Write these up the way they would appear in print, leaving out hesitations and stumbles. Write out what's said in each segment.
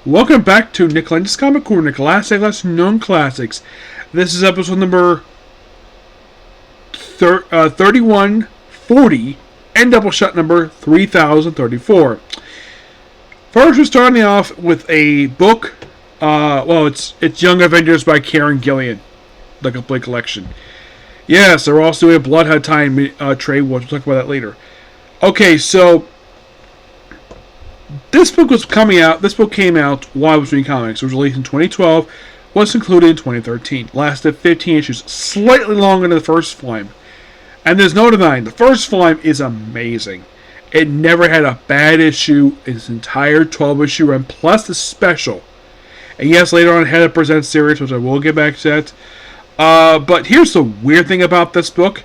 Welcome back to Nick Lenz's Comic Corner, Classic Less Known Classics. This is episode number 3140 and Doubleshot number 3034. First, we're starting off with a book. It's Young Avengers by Gillen, the complete collection. Yes, they're also doing a Bloodhound Time trade. We'll talk about that later. Okay, so this book came out while I was reading comics. It was released in 2012, was concluded in 2013. Lasted 15 issues, slightly longer than the first volume. And there's no denying, the first volume is amazing. It never had a bad issue in its entire 12-issue run, plus the special. And yes, later on it had a Present series, which I will get back to that. But here's the weird thing about this book.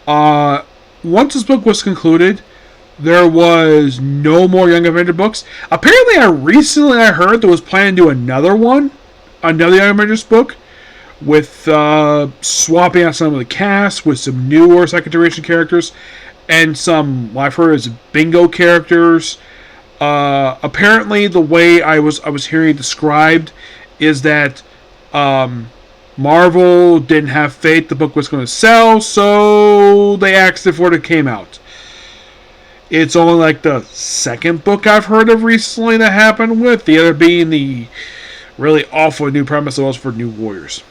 Once this book was concluded, there was no more Young Avenger books. Apparently, I heard there was planning to do another Young Avengers book, with swapping out some of the cast with some newer second generation characters and some what I've heard is bingo characters. Apparently, the way I was hearing it described is that Marvel didn't have faith the book was going to sell, so they axed it before it came out. It's only like the second book I've heard of recently that happened with, the other being the really awful new premise that was for New Warriors.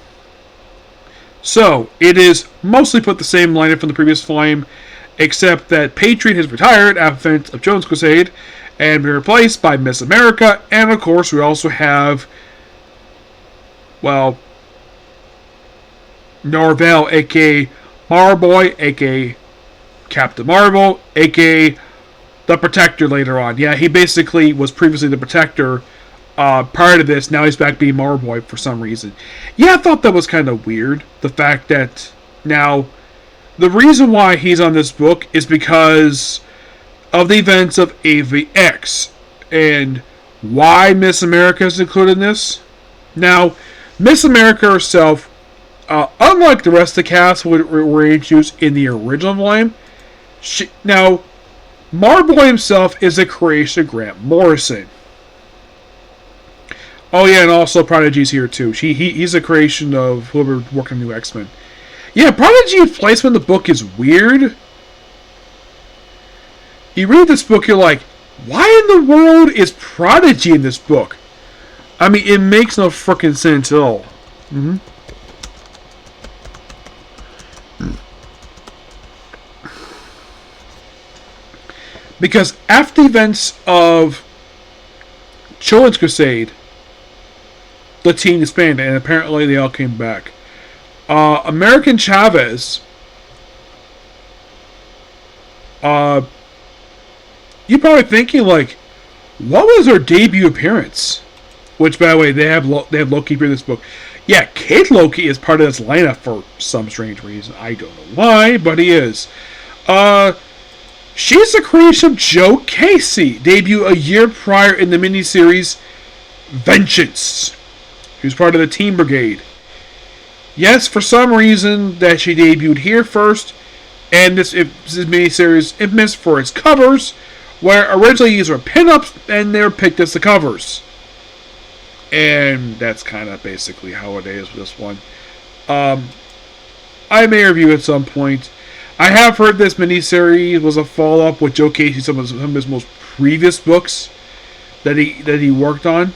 So, it is mostly put the same lineup from the previous volume, except that Patriot has retired after the of Jones Crusade and been replaced by Miss America, and of course we also have, Norvell, aka Marboy, aka Captain Marvel, aka the Protector later on. Yeah, he basically was previously the Protector prior to this. Now he's back being Marboy for some reason. Yeah, I thought that was kind of weird. The fact that now the reason why he's on this book is because of the events of AVX. And why Miss America is included in this? Now, Miss America herself, unlike the rest of the cast were introduced in the original volume, Marboy himself is a creation of Grant Morrison. Oh yeah, and also Prodigy's here too. He's a creation of whoever working on New X-Men. Yeah, Prodigy's placement in the book is weird. You read this book, you're like, why in the world is Prodigy in this book? I mean, it makes no freaking sense at all. Because after the events of Children's Crusade, the team disbanded, and apparently they all came back. American Chavez, you're probably thinking, like, what was her debut appearance? Which, by the way, they have Loki here in this book. Yeah, Kate Loki is part of this lineup for some strange reason. I don't know why, but he is. She's the creation of Joe Casey, debuted a year prior in the miniseries Vengeance. She was part of the Team Brigade. Yes, for some reason that she debuted here first, and this miniseries infamous for its covers, where originally these were pinups and they were picked as the covers. And that's kind of basically how it is with this one. I may review at some point. I have heard this miniseries was a follow-up with Joe Casey, some of his most previous books that he worked on.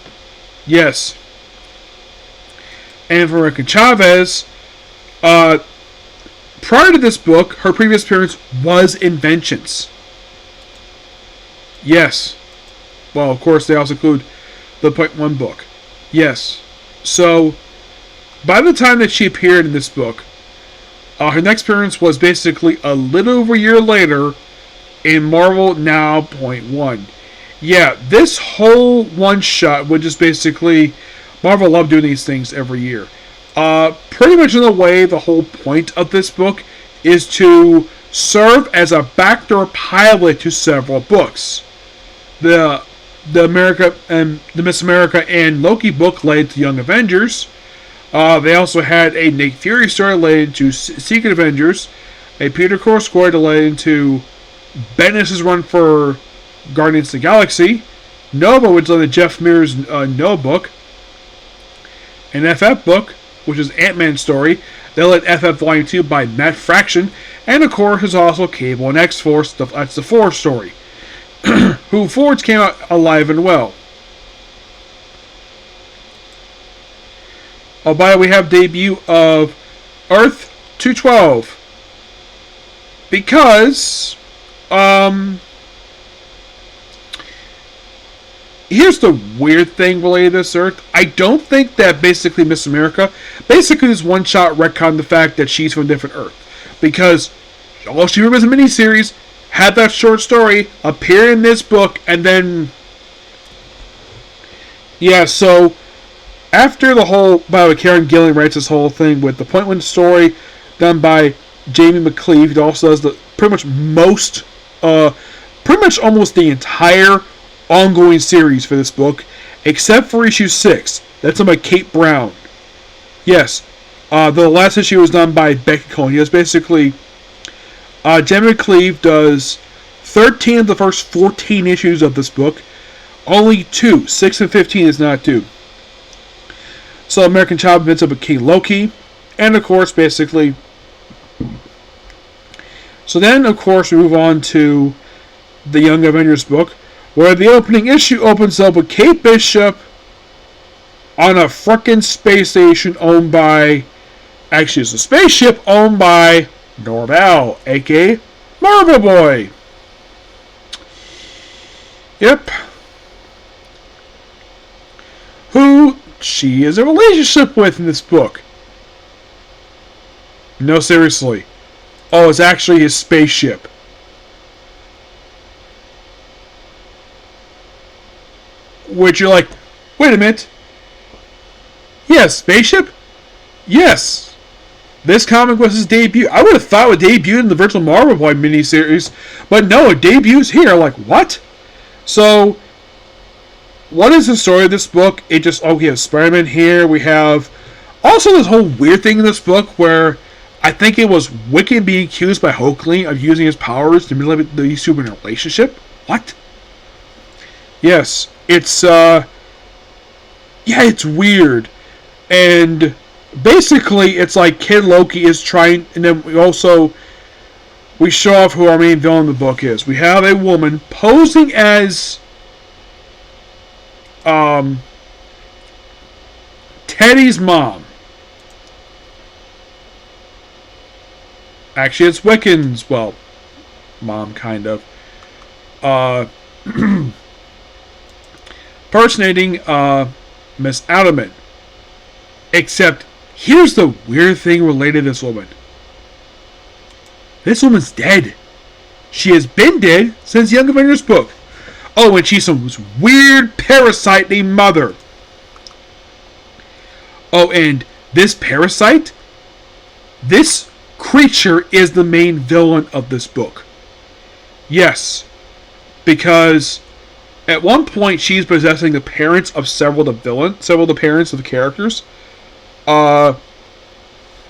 Yes. And for American Chavez, prior to this book, her previous appearance was in Vengeance. Yes. Well, of course, they also include the .1 book. Yes. So, by the time that she appeared in this book, her next appearance was basically a little over a year later in Marvel Now .1. Yeah, this whole one-shot would just basically... Marvel loved doing these things every year. Pretty much in a way, the whole point of this book is to serve as a backdoor pilot to several books. The Miss America and Loki book led to Young Avengers. They also had a Nick Fury story related to Secret Avengers, a Peter Quill story related to Bendis' run for Guardians of the Galaxy, Nova, which is on the Jeff Mears No book. An FF book, which is Ant-Man's story. They'll let FF Volume 2 by Matt Fraction. And of course, there's also Cable and X-Force. That's the Force story. Who Forge came out alive and well. Oh, by the way, we have debut of Earth 212. Because, here's the weird thing related to this Earth. I don't think that basically Miss America, basically this one-shot retconned the fact that she's from a different Earth. Because all she remembers in the miniseries had that short story appear in this book, and then... Yeah, so... After the whole... By the way, Karen Gillen writes this whole thing with the Point One story done by Jamie Mckelvie. He also does the pretty much almost the entire ongoing series for this book, except for issue 6. That's done by Kate Brown. Yes, the last issue was done by Becky Cohen. He does basically... Jamie Mckelvie does 13 of the first 14 issues of this book. Only 2, 6 and 15 is not due. So American Child ends up with King Loki. And of course, basically... So then, of course, we move on to the Young Avengers book, where the opening issue opens up with Kate Bishop on a frickin' space station owned by... Actually, it's a spaceship owned by Norval, a.k.a. Marvel Boy. Yep. Who she is a relationship with in this book. No, seriously. Oh, it's actually his spaceship. Which you're like, wait a minute. Yes, spaceship? Yes. This comic was his debut. I would have thought it would debut in the Virtual Marvel Boy miniseries, but no, it debuts here. Like, what? So, what is the story of this book? We have Spider-Man here. We have also this whole weird thing in this book where I think it was Wiccan being accused by Oakley of using his powers to manipulate these two in a relationship. What? Yes, it's it's weird. And basically, it's like Kid Loki is trying, and then we show off who our main villain in the book is. We have a woman posing as Teddy's mom. Actually, it's Wiccan's, mom, kind of. Impersonating Miss Outerman. Except, here's the weird thing related to this woman. This woman's dead. She has been dead since Young Avengers book. Oh, and she's some weird parasite named Mother. Oh, and this parasite, this creature is the main villain of this book. Yes, because at one point she's possessing the parents of several of the parents of the characters.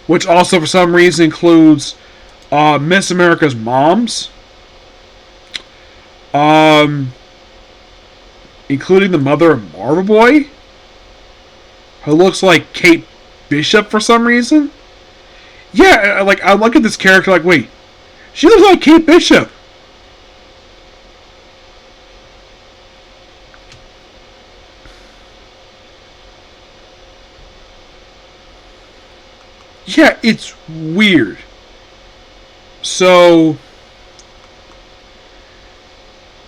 Which also for some reason includes Miss America's moms. Including the mother of Marvel Boy, who looks like Kate Bishop for some reason. Yeah, I look at this character like, wait, she looks like Kate Bishop. Yeah, it's weird. So,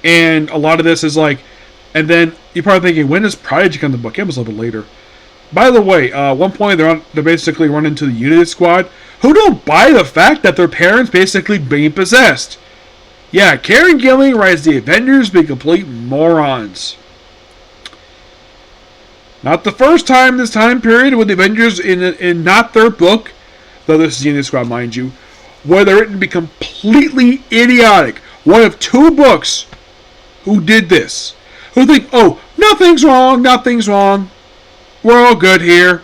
and a lot of this is like, and then you're probably thinking, when does Prodigy come to the book? It was a little bit later. By the way, one point they basically run into the Unity Squad, who don't buy the fact that their parents basically being possessed. Yeah, Karen Gillen writes the Avengers be complete morons. Not the first time this time period with the Avengers in not their book, though this is Unity Squad, mind you, where they're written to be completely idiotic. One of 2 books who did this. Who think, oh, nothing's wrong, we're all good here.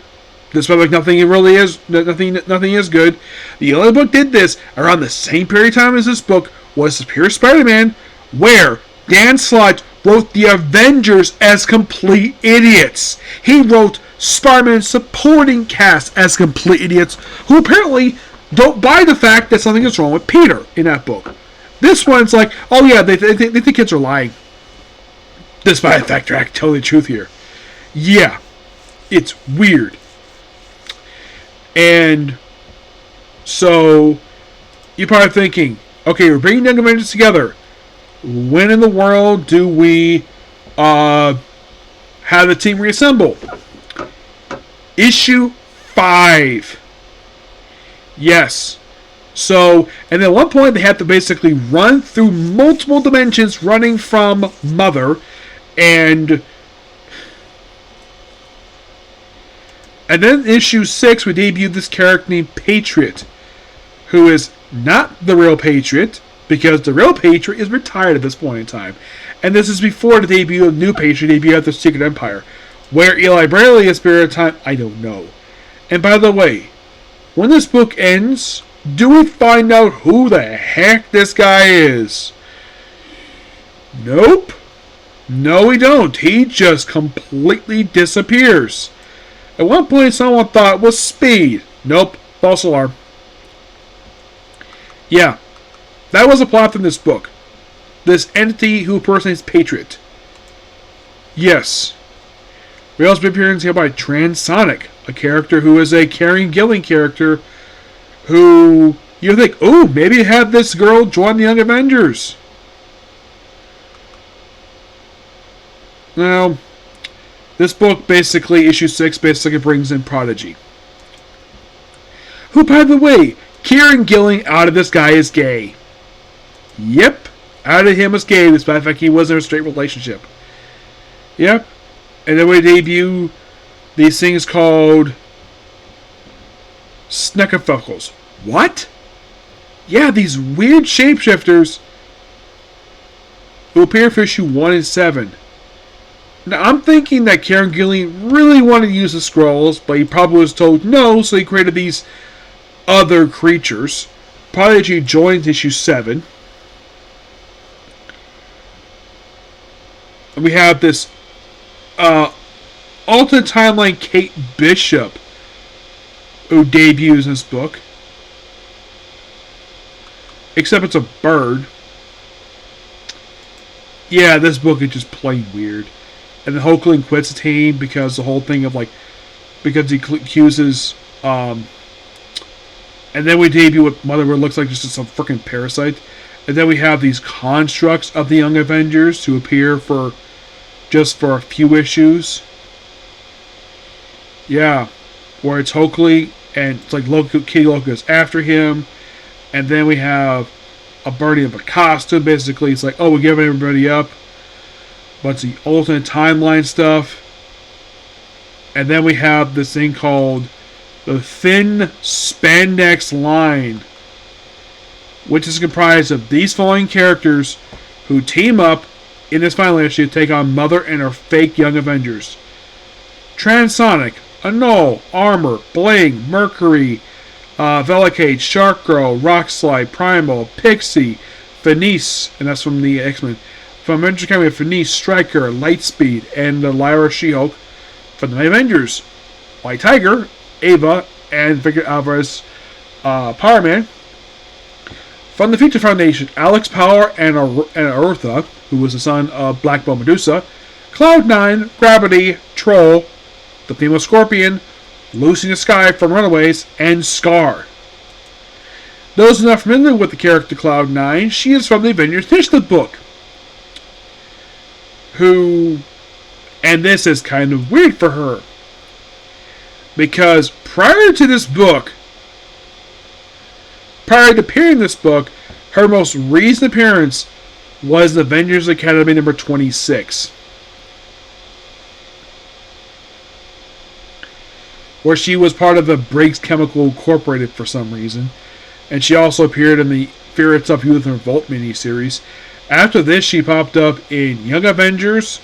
Despite like nothing really is, nothing is good. The only book did this around the same period of time as this book was Superior Spider-Man, where Dan Slott wrote the Avengers as complete idiots. He wrote Spider-Man's supporting cast as complete idiots who apparently don't buy the fact that something is wrong with Peter in that book. This one's like, oh yeah, they think kids are lying. Despite the fact they're actually telling the truth here. Yeah, it's weird. And so you're probably thinking, okay, we're bringing Young Avengers together. When in the world do we have the team reassemble? Issue 5. Yes. So, and at one point they have to basically run through multiple dimensions running from Mother, and then issue 6 we debut this character named Patriot, who is not the real Patriot, because the real Patriot is retired at this point in time. And this is before the debut of the new Patriot, debut of the Secret Empire. Where Eli Bradley is Spirit of Time, I don't know. And by the way, when this book ends, do we find out who the heck this guy is? Nope. No, we don't. He just completely disappears. At one point, someone thought it was Speed. Nope. False alarm. Yeah. That was a plot from this book. This entity who impersonates Patriot. Yes. We also be appearing here by Transonic, a character who is a Karen Gillen character who you think, oh, maybe have this girl join the Young Avengers. Now, this book basically, issue 6, basically brings in Prodigy. Who, by the way, Kieran Gillen out of this guy is gay. Yep, out of him is gay, despite the fact he wasn't in a straight relationship. Yep. And then we debut these things called Sneckerfuckles. What? Yeah, these weird shapeshifters who appear for issue 1 and 7. Now, I'm thinking that Kieran Gillen really wanted to use the Skrulls, but he probably was told no, so he created these other creatures. Prodigy joins issue 7. And we have this alternate timeline Kate Bishop who debuts in this book. Except it's a bird. Yeah, this book is just plain weird. And then Hulkling quits the team because the whole thing of because he accuses and then we debut what Mother looks like just some freaking parasite. And then we have these constructs of the Young Avengers who appear for a few issues. Yeah. Where it's Hulkling and it's like Kitty Loco is after him. And then we have a burning of a costume. Basically, it's like, oh, we're giving everybody up. But it's the alternate timeline stuff. And then we have this thing called the Thin Spandex Line, which is comprised of these following characters who team up in this final issue to take on Mother and her fake Young Avengers. Transonic, Annul, Armor, Bling, Mercury, Velocade, Shark Girl, Rockslide, Primal, Pixie, Venice, and that's from the X-Men. From Avengers Academy, Venice, Striker, Lightspeed, and the Lyra She-Hulk. From the Avengers, White Tiger, Ava, and Victor Alvarez, Power Man. From the Future Foundation, Alex Power and Eartha, who was the son of Black Bolt Medusa. Cloud9, Gravity, Troll, the Female Scorpion, Lucy in the Sky from Runaways, and Scar. Those who are not familiar with the character Cloud9, she is from the Avengers Initiative book. And this is kind of weird for her. Because prior to appearing in this book, her most recent appearance was Avengers Academy number 26. Where she was part of the Briggs Chemical Incorporated for some reason. And she also appeared in the Fear Itself Youth and Revolt miniseries. After this, she popped up in Young Avengers,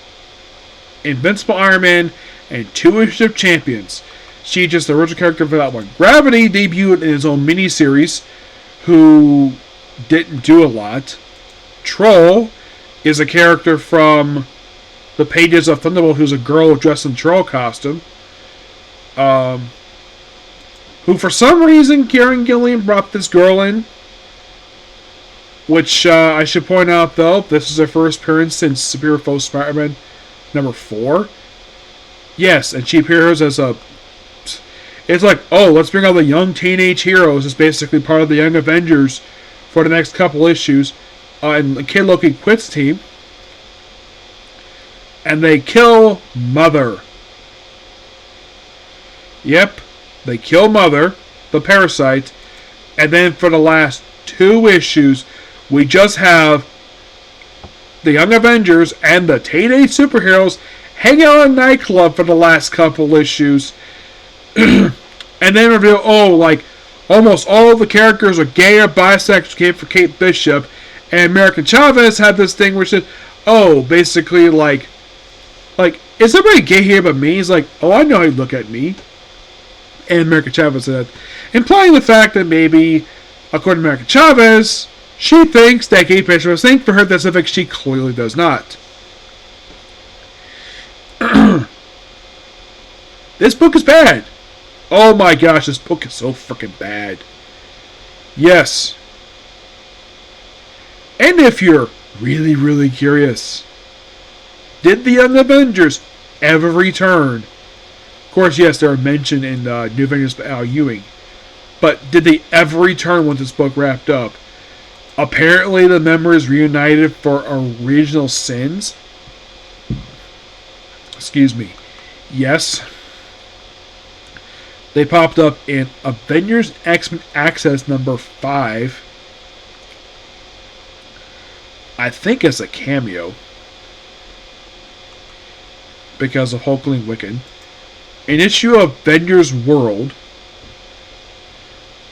Invincible Iron Man, and 2 issues of Champions. She just the original character for that one. Gravity debuted in his own miniseries, who didn't do a lot. Troll is a character from the pages of Thunderbolt who's a girl dressed in troll costume. Who for some reason Kieran Gillen brought this girl in. Which I should point out though, this is her first appearance since Superior Foe Spider-Man number 4. Yes, and she appears as a... It's like, oh, let's bring all the young teenage heroes. It's basically part of the Young Avengers for the next couple issues. And Kid Loki quits team. And they kill Mother. Yep, they kill Mother, the parasite. And then for the last 2 issues, we just have the Young Avengers and the teenage superheroes hang out in a nightclub for the last couple issues. And then reveal, oh, like, almost all of the characters are gay or bisexual for Kate Bishop. And American Chavez had this thing where she said, oh, basically, like, is everybody gay here but me? He's like, oh, I know how you look at me. And American Chavez said, implying the fact that maybe, according to American Chavez, she thinks that Kate Bishop is thinking for her that's something she clearly does not. This book is bad. Oh my gosh, this book is so freaking bad. Yes. And if you're really, really curious, did the Young Avengers ever return? Of course, yes, they are mentioned in New Avengers by Al Ewing. But did they ever return once this book wrapped up? Apparently, the members reunited for original sins. Excuse me. Yes. They popped up in Avengers X-Men Access number 5. I think as a cameo. Because of Hulkling Wiccan. An issue of Avengers World,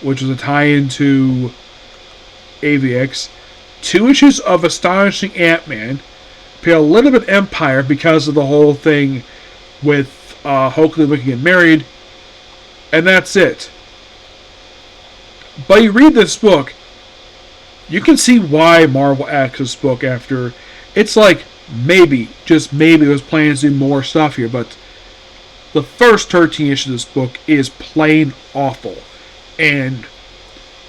which was a tie-in to AVX. 2 issues of Astonishing Ant-Man. Pay a little bit Empire because of the whole thing with Hulkling Wiccan getting married. And that's it. But you read this book, you can see why Marvel asked this book after. It's like, maybe, just maybe, there's plans to do more stuff here, but the first 13 issues of this book is plain awful. And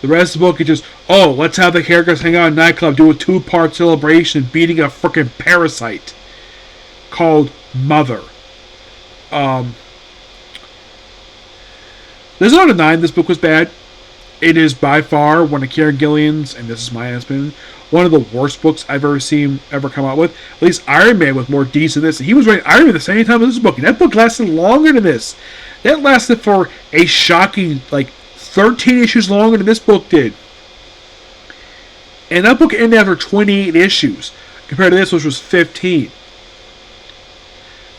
the rest of the book is just, oh, let's have the characters hang out in a nightclub, do a 2-part celebration, beating a freaking parasite called Mother. There's no denying this book was bad. It is by far one of Kieran Gillen's, and this is my opinion, one of the worst books I've ever seen ever come out with. At least Iron Man was more decent than this. He was writing Iron Man the same time as this book, and that book lasted longer than this. That lasted for a shocking, 13 issues longer than this book did. And that book ended after 28 issues, compared to this, which was 15.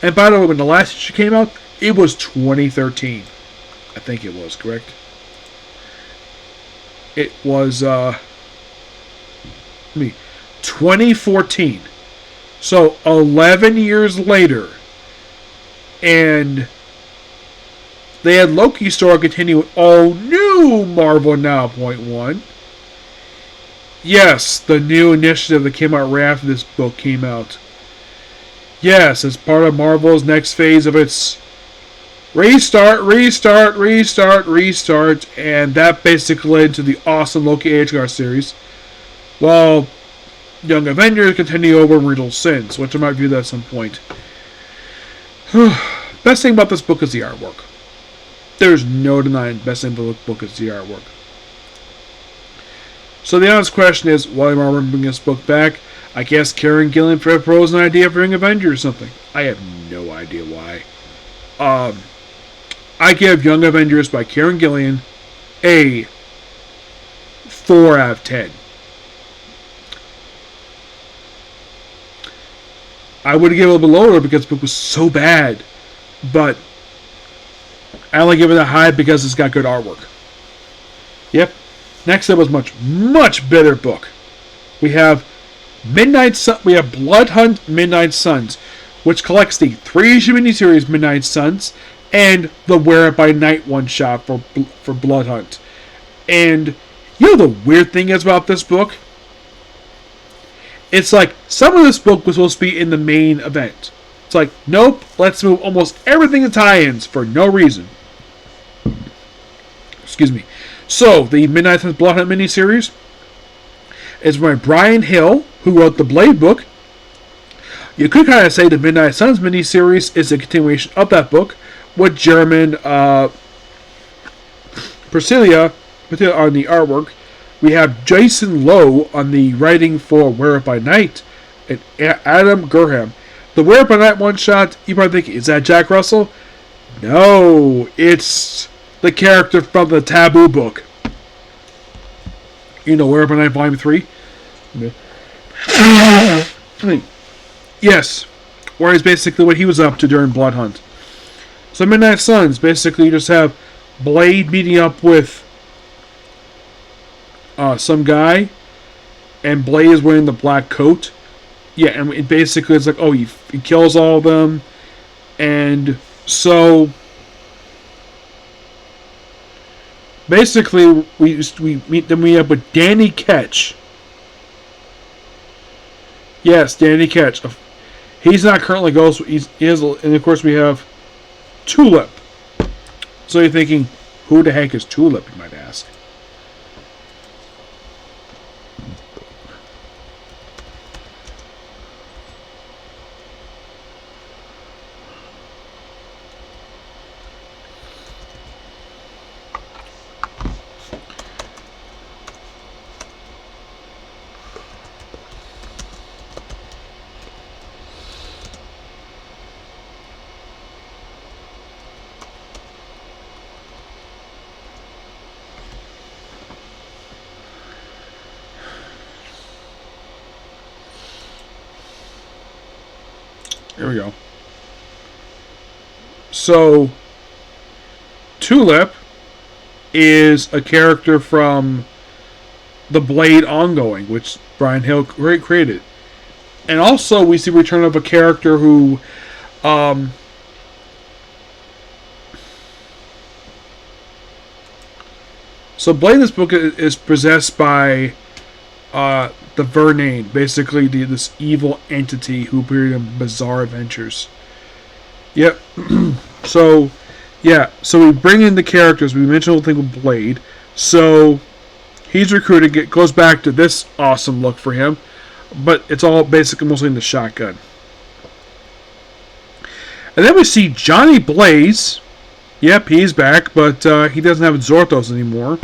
And by the way, when the last issue came out, it was 2013. I think it was, correct? It was, 2014. So, 11 years later. And they had Loki's story continue with all new Marvel Now .1. Yes, the new initiative that came out right after this book came out. Yes, it's part of Marvel's next phase of its restart, and that basically led to the awesome Loki Asgard series. While Young Avengers continue over Mortal Sins, which I might view that at some point. Best thing about this book is the artwork. There's no denying the best thing about the book is the artwork. So the honest question is, why am I bringing this book back? I guess Kieran Gillen proposed an idea for Young Avengers or something. I have no idea why. I give Young Avengers by Kieran Gillen a 4 out of 10. I would give it a little bit lower because the book was so bad, but I only give it a high because it's got good artwork. Yep. Next up was much better book. We have Blood Hunt Midnight Suns, which collects the 3-issue miniseries Midnight Suns and the Wear It by Night one-shot for Blood Hunt. And you know the weird thing is about this book? It's like some of this book was supposed to be in the main event. It's like, nope, let's move almost everything to tie-ins for no reason. Excuse me. So, the Midnight Suns Blood Hunt miniseries is by Brian Hill, who wrote the Blade book. You could kind of say the Midnight Suns miniseries is a continuation of that book, with German Priscilla on the artwork. We have Jason Lowe on the writing for Wear It By Night, and Adam Gurham. The Wear It By Night one-shot, you probably think, is that Jack Russell? No, it's the character from the Taboo book. You know, Wear It By Night Volume 3? Yes, where is basically what he was up to during Blood Hunt. So Midnight Suns, basically you just have Blade meeting up with some guy, and Blade is wearing the black coat. Yeah, and it basically it's like, oh, he kills all of them, and so basically we meet up with Danny Ketch. Yes, Danny Ketch. He's not currently Ghost. He is, and of course we have Tulip. So you're thinking, who the heck is Tulip? You might ask. Here we go. So, Tulip is a character from the Blade ongoing, which Brian Hill created. And also, we see return of a character who, so Blade in this book is possessed by the Vernane, basically this evil entity who appeared in Bizarre Adventures. Yep. So we bring in the characters. We mentioned the whole thing with Blade. So he's recruited. It goes back to this awesome look for him, but it's all basically mostly in the shotgun. And then we see Johnny Blaze. Yep, he's back, but he doesn't have Zorthos anymore.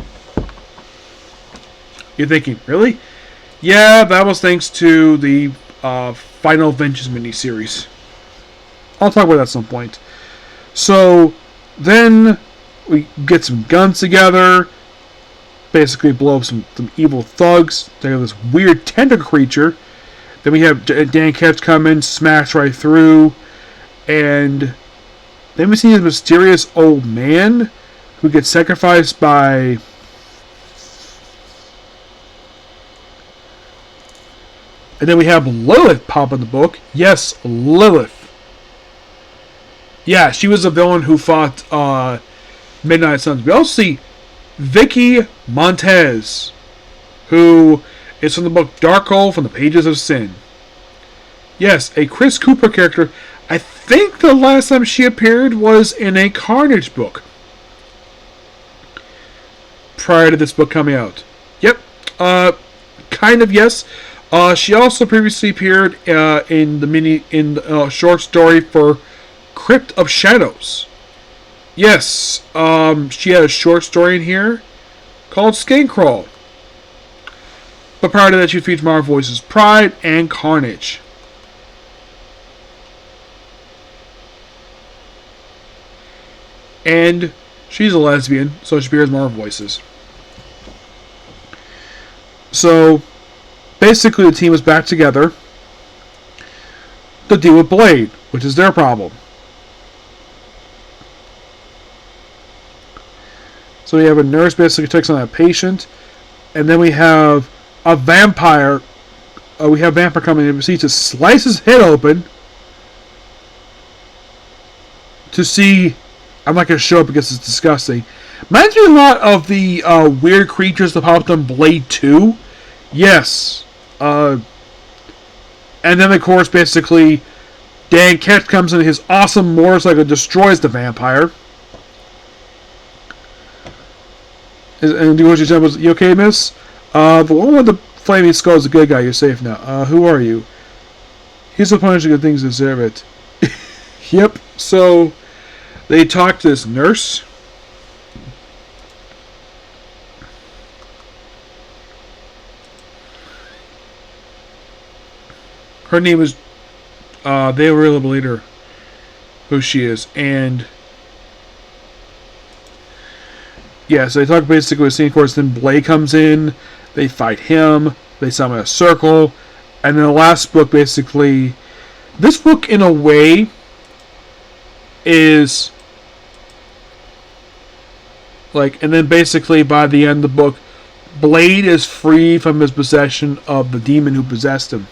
You're thinking, really? Yeah, that was thanks to the Final Avengers miniseries. I'll talk about that at some point. So, then we get some guns together. Basically blow up some evil thugs. They have this weird tentacle creature. Then we have Dan Ketch come in, smash right through. And then we see this mysterious old man who gets sacrificed by... And then we have Lilith pop in the book. Yes, Lilith. Yeah, she was the villain who fought Midnight Suns. We also see Vicky Montez, who is from the book Darkhold from the Pages of Sin. Yes, a Chris Cooper character. I think the last time she appeared was in a Carnage book. Prior to this book coming out. Yep. Kind of, yes. She also previously appeared in the short story for Crypt of Shadows. Yes, she had a short story in here called Skin Crawl. But prior to that, she featured Marvel Voices Pride and Carnage. And she's a lesbian, so she appears in Marvel Voices. So, basically, the team is back together to deal with Blade, which is their problem. So we have a nurse basically takes on a patient, and then we have a vampire. We have a vampire coming in and proceeds to slice his head open to see. I'm not going to show it because it's disgusting. Reminds me a lot of the weird creatures that popped on Blade 2. Yes. And then, of course, basically, Dan Ketch comes in, his awesome motorcycle destroys the vampire. And you okay, miss? The one with the flaming skull is a good guy. You're safe now. Who are you? He's so punishing good things deserve it. Yep. So, they talk to this nurse. Her name is, they were able to lead her who she is. And, yeah, so they talk basically with scene, of course, then Blade comes in, they fight him, they summon a circle, and then the last book, basically, this book, in a way, is, like, and then basically, by the end of the book, Blade is free from his possession of the demon who possessed him.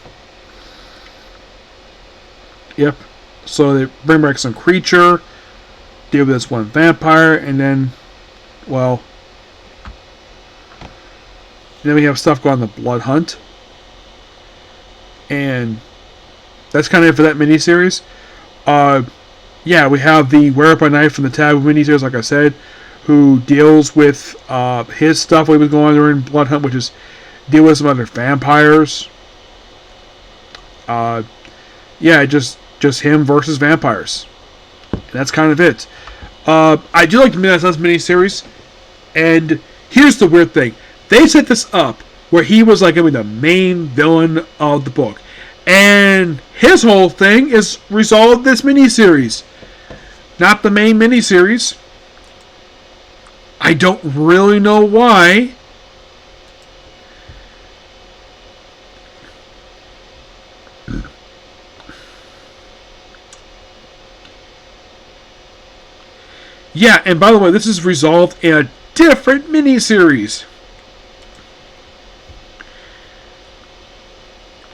Yep. So they bring back some creature, deal with this one vampire, and then, well, then we have stuff going on the Blood Hunt. And that's kind of it for that miniseries. Yeah, we have the Wear Up a Knife from the Taboo miniseries, like I said, who deals with his stuff, what he was going on during Blood Hunt, which is deal with some other vampires. Yeah, just him versus vampires. And that's kind of it. I do like the Midnight Suns miniseries, and here's the weird thing. They set this up where he was like going to be the main villain of the book. And his whole thing is resolved this miniseries. Not the main miniseries. I don't really know why. Yeah, and by the way, this is resolved in a different miniseries.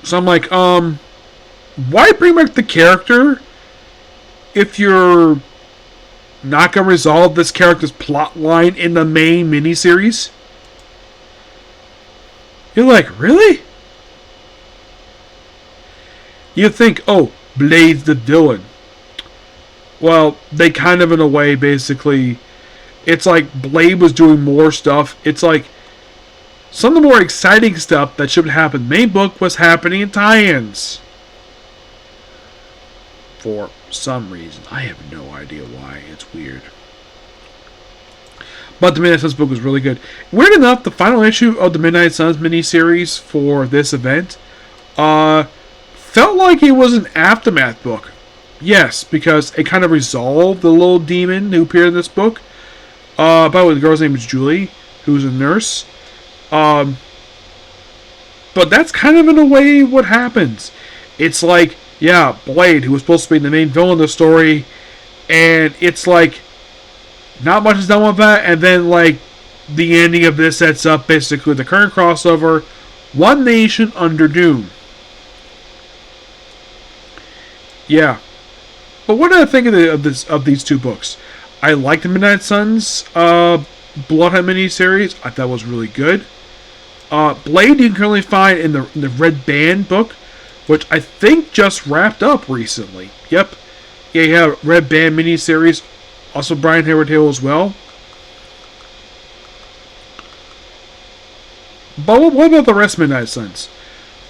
So I'm like, why bring back the character if you're not going to resolve this character's plot line in the main miniseries? You're like, really? You think, oh, Blade's the villain. Well, they kind of, in a way, basically, it's like Blade was doing more stuff. It's like some of the more exciting stuff that should happen in the main book was happening in tie-ins. For some reason. I have no idea why. It's weird. But the Midnight Suns book was really good. Weird enough, the final issue of the Midnight Suns miniseries for this event felt like it was an aftermath book. Yes, because it kind of resolved the little demon who appeared in this book. By the way, the girl's name is Julie, who's a nurse. But that's kind of, in a way, what happens. It's like, yeah, Blade, who was supposed to be the main villain of the story, and it's like, not much is done with that, and then, like, the ending of this sets up, basically, the current crossover, One Nation Under Doom. Yeah. But what did I think of these two books? I liked the Midnight Suns Blood Hunt miniseries. I thought it was really good. Blade you can currently find in the Red Band book, which I think just wrapped up recently. Yep. Yeah, you have Red Band miniseries. Also Brian Hayward Hill as well. But what about the rest of Midnight Suns?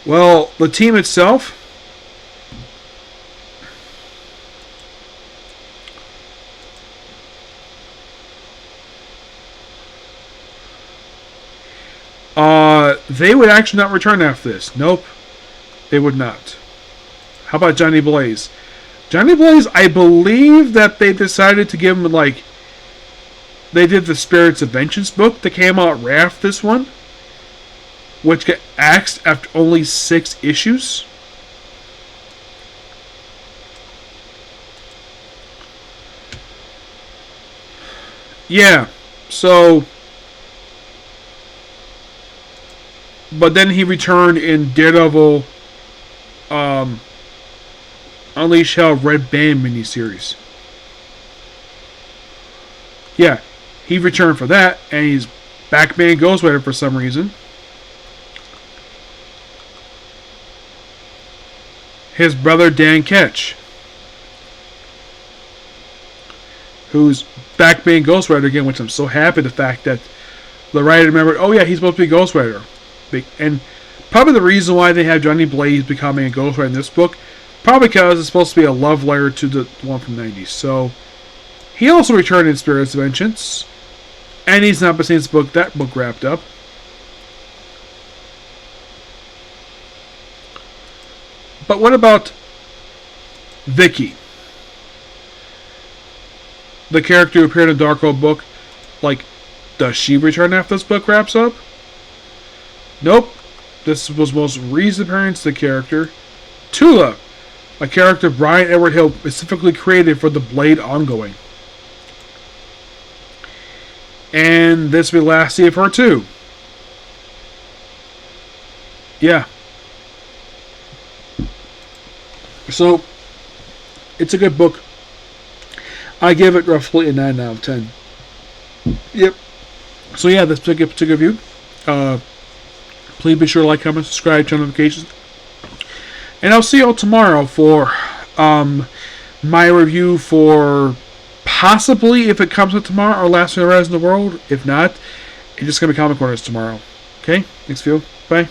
Well, the team itself, they would actually not return after this. Nope. They would not. How about Johnny Blaze? Johnny Blaze, I believe that they decided to give him, like, they did the Spirits of Vengeance book that came out right after this one, which got axed after only 6 issues. Yeah, so, but then he returned in Daredevil Unleash Hell Red Band miniseries. Yeah, he returned for that, and he's Batman Ghost Rider for some reason. his brother Dan Ketch, who's back being Ghost Rider again, which I'm so happy the fact that the writer remembered, oh yeah, he's supposed to be Ghost Rider. And probably the reason why they have Johnny Blaze becoming a Ghost Rider in this book, probably because it's supposed to be a love letter to the one from the 90s. So, he also returned in Spirits of Vengeance. And he's not been seeing that book wrapped up. But what about Vicky? The character who appeared in the Darkhold book. Like, does she return after this book wraps up? Nope. This was most recent appearance of the character. Tula, a character Brian Edward Hill specifically created for the Blade ongoing. And this will be the last see of her too. Yeah. So, it's a good book. I give it roughly a 9 out of 10. Yep. So yeah, that's a good review. Please be sure to like, comment, subscribe, turn notifications. And I'll see you all tomorrow for my review for possibly, if it comes out tomorrow, our last Rise in the World. If not, it's just going to be Comic Corners tomorrow. Okay? Thanks, Phil. Bye.